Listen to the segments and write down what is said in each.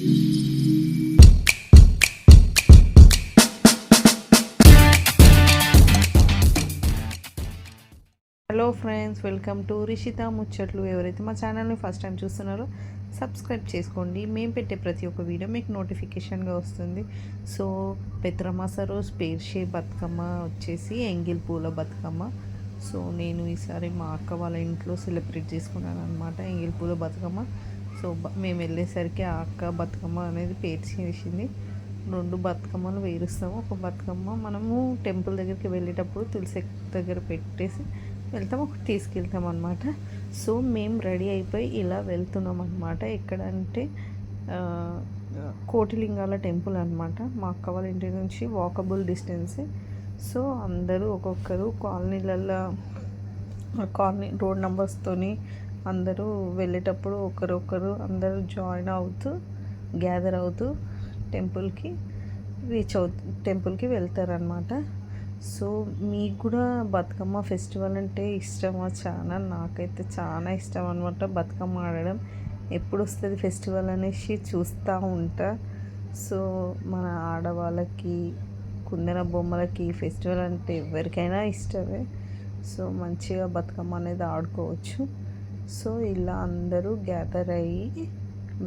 Hello friends, welcome to Rishitha ముచ్చట్లు. ఎవరైతే మా ఛానల్ని ఫస్ట్ టైం చూస్తున్నారో సబ్స్క్రైబ్ చేసుకోండి. మేము పెట్టే ప్రతి ఒక్క వీడియో మీకు నోటిఫికేషన్గా వస్తుంది. సో పెత్రమాస రోజు పేర్షే బతుకమ్మ వచ్చేసి ఎంగిల్ పూల బతుకమ్మ. సో నేను ఈసారి మా అక్క వాళ్ళ ఇంట్లో సెలబ్రేట్ చేసుకున్నాను అనమాట ఎంగిల్ పూల బతుకమ్మ. సో మేము వెళ్ళేసరికి ఆ అక్క బతుకమ్మ అనేది పేర్చేసింది. 2 బతుకమ్మలు వేరుస్తాము. ఒక బతుకమ్మ మనము టెంపుల్ దగ్గరికి వెళ్ళేటప్పుడు తులసి దగ్గర పెట్టేసి వెళ్తాం, ఒకటి తీసుకెళ్తాం అనమాట. సో మేము రెడీ అయిపోయి ఇలా వెళ్తున్నాం అనమాట. ఎక్కడంటే కోటిలింగాల టెంపుల్ అనమాట. మా అక్క వాళ్ళ ఇంటి నుంచి వాకబుల్ డిస్టెన్సే. సో అందరూ ఒక్కొక్కరు కాలనీ రోడ్ నెంబర్స్తోని అందరూ వెళ్ళేటప్పుడు ఒకరొకరు అందరూ జాయిన్ అవుతూ గ్యాదర్ అవుతూ టెంపుల్కి వెళ్తారనమాట. సో మీకు కూడా బతుకమ్మ ఫెస్టివల్ అంటే ఇష్టమా? చాలా, నాకైతే చాలా ఇష్టం అనమాట బతుకమ్మ ఆడడం. ఎప్పుడు వస్తుంది ఫెస్టివల్ అనేసి చూస్తూ ఉంటా. సో మన ఆడవాళ్ళకి, కుందన బొమ్మలకి ఫెస్టివల్ అంటే ఎవరికైనా ఇష్టమే. సో మంచిగా బతుకమ్మ అనేది ఆడుకోవచ్చు. సో ఇలా అందరూ గ్యాదర్ అయ్యి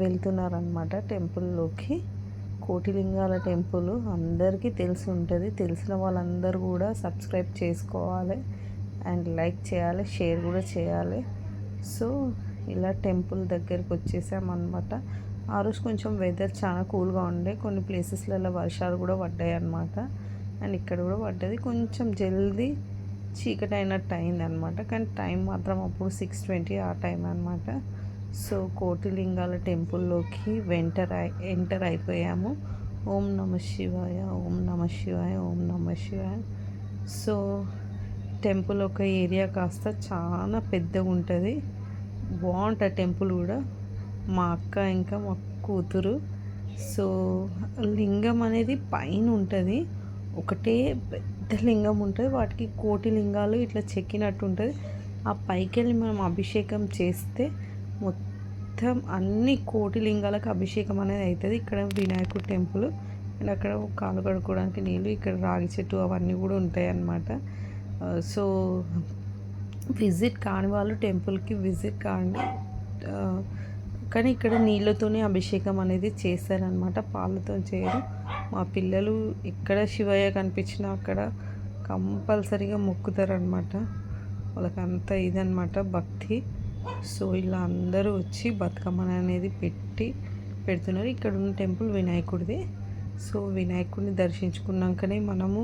వెళ్తున్నారనమాట టెంపుల్లోకి. కోటిలింగాల టెంపుల్ అందరికీ తెలిసి ఉంటుంది. తెలిసిన వాళ్ళందరూ కూడా సబ్స్క్రైబ్ చేసుకోవాలి అండ్ లైక్ చేయాలి, షేర్ కూడా చేయాలి. సో ఇలా టెంపుల్ దగ్గరికి వచ్చేసామన్నమాట. ఆ రోజు కొంచెం వెదర్ చాలా కూల్గా ఉండే, కొన్ని ప్లేసెస్లలో వర్షాలు కూడా పడ్డాయి అన్నమాట. అండ్ ఇక్కడ కూడా పడ్డది. కొంచెం జల్దీ చీకటి అయినట్టు అయిందనమాట. కానీ టైం మాత్రం అప్పుడు 6:20 ఆ టైం అనమాట. సో కోటిలింగాల టెంపుల్లోకి ఎంటర్ అయిపోయాము. ఓం నమ శివాయ, ఓం నమ శివాయ, ఓం నమ శివాయ. సో టెంపుల్ ఒక ఏరియా కాస్త చాలా పెద్దగా ఉంటుంది. బాగుంటుంది టెంపుల్ కూడా. మా అక్క ఇంకా మా కూతురు. సో లింగం అనేది పైన ఉంటుంది. ఒకటే పెద్ద లింగం ఉంటుంది, వాటికి కోటి లింగాలు ఇట్లా చెక్కినట్టు ఉంటుంది. ఆ పైకి వెళ్ళి మనం అభిషేకం చేస్తే మొత్తం అన్ని కోటి లింగాలకు అభిషేకం అనేది అవుతుంది. ఇక్కడ వినాయకుడు టెంపుల్ అండ్ అక్కడ కాలు కడుక్కోవడానికి నీళ్ళు, ఇక్కడ రాగి చెట్టు అవన్నీ కూడా ఉంటాయి అన్నమాట. సో విజిట్ కాని వాళ్ళు టెంపుల్కి విజిట్ కాండి. కానీ ఇక్కడ నీళ్ళతోనే అభిషేకం అనేది చేస్తారనమాట, పాలతో చేయరు. మా పిల్లలు ఎక్కడ శివయ్య కనిపించినా అక్కడ కంపల్సరీగా మొక్కుతారనమాట. వాళ్ళకి అంత ఇదనమాట భక్తి. సో ఇలా అందరూ వచ్చి బతుకమ్మ అనేది పెడుతున్నారు. ఇక్కడ ఉన్న టెంపుల్ వినాయకుడిది. సో వినాయకుడిని దర్శించుకున్నాకనే మనము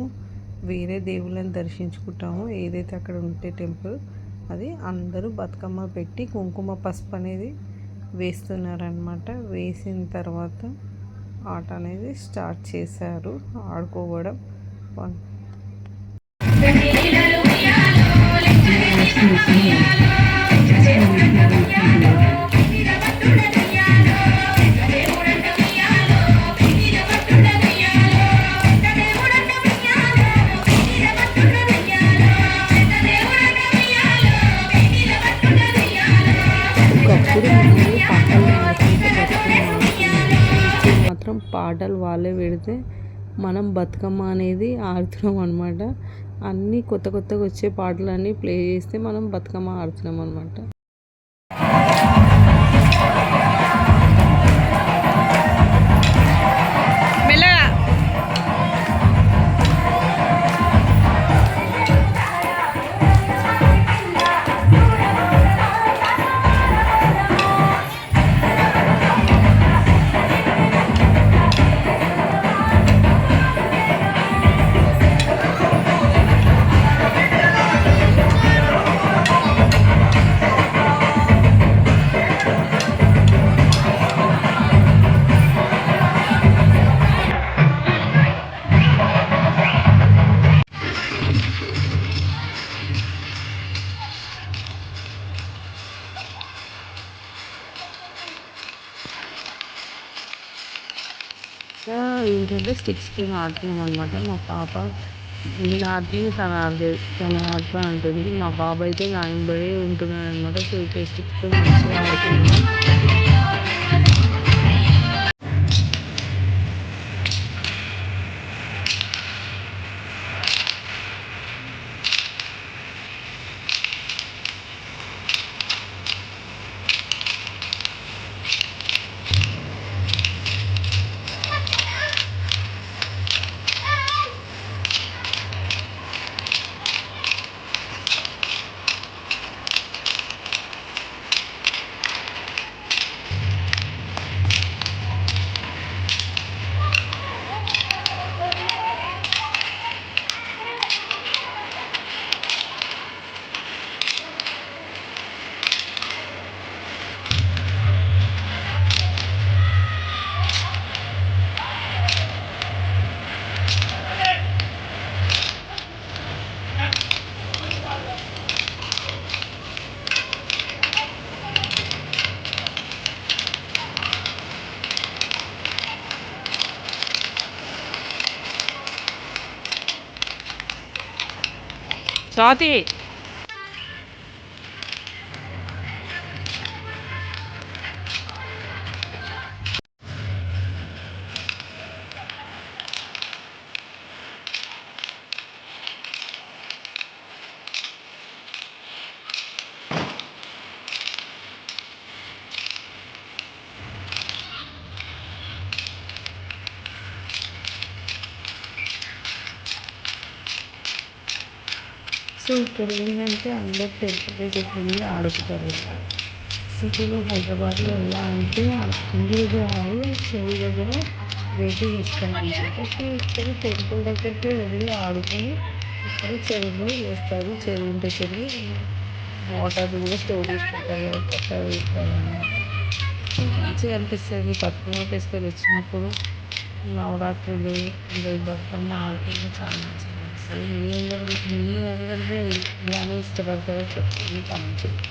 వేరే దేవుళ్ళని దర్శించుకుంటాము. ఏదైతే అక్కడ ఉంటే టెంపుల్ అది అందరూ బతుకమ్మ పెట్టి కుంకుమ పసుపు అనేది వేస్తున్నారనమాట. వేసిన తర్వాత ఆట అనేది స్టార్ట్ చేశారు ఆడుకోవడం. మాత్రం పాటలు వాళ్ళే పెడితే మనం బతుకమ్మ అనేది ఆడుతున్నాం అనమాట. అన్నీ కొత్తగా వచ్చే పాటలన్నీ ప్లే చేస్తే మనం బతుకమ్మ ఆడుతున్నాం అనమాట. ఏంటంటే స్టిక్స్ గేమ్ ఆడుతున్నాం అనమాట. మా పాప నేను ఆడుతుంది, తను ఆడుతా అంటుంది. మా బాబు అయితే నా వెంబడే ఉంటున్నాడు అనమాట. సో ఇక్కడ స్టిక్స్ మంచిగా ఆడుతున్నాను. స్వాతి సో ఇక్కడ ఏంటంటే అందరు టెంపుల్ దగ్గరికి వెళ్ళి ఆడుకుంటారు. సిటీలో హైదరాబాద్లో ఎలా అంటే ఇంటి దగ్గర చెవి దగ్గర వెయిటింగ్ ఇస్తారనమాట. సో ఇక్కడ టెంపుల్ దగ్గరికి వెళ్ళి ఆడుకొని ఇక్కడ చెరువులో వేస్తారు. చెరువు దగ్గర వాటర్ కూడా స్టోర్ చేసుకుంటారు, కొత్తగా వేస్తారు అనమాట. మంచిగా అనిపిస్తుంది. బతుకమ్మ ఫెస్టివల్ వచ్చినప్పుడు నవరాత్రులు బతుకమ్మ ఆడుకుంటే చాలా మంచిగా అనిపిస్తుంది. మీ అందరినీ ఇలానే ఇష్టపడతారో చెప్పండి కామెంట్ చేయండి.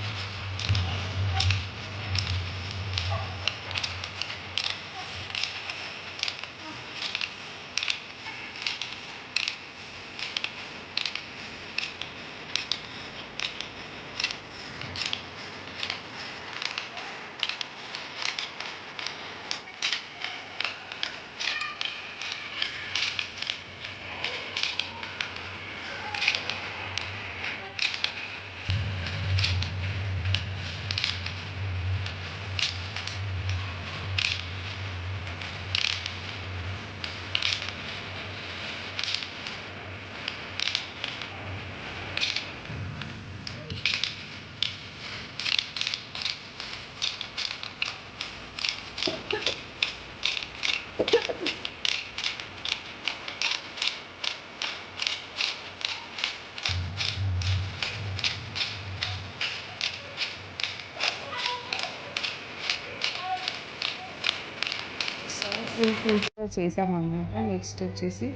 చేసామన్నమాట. నెక్స్ట్ వచ్చేసి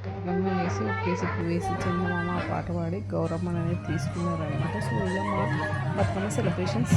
గౌరమ్మ వేసి ఒకేసి వేసి చందమామ పాట పాడి గౌరమ్మని అనేది తీసుకున్నారనమాట. సో ఇలా మా బతుకమ్మ సెలబ్రేషన్స్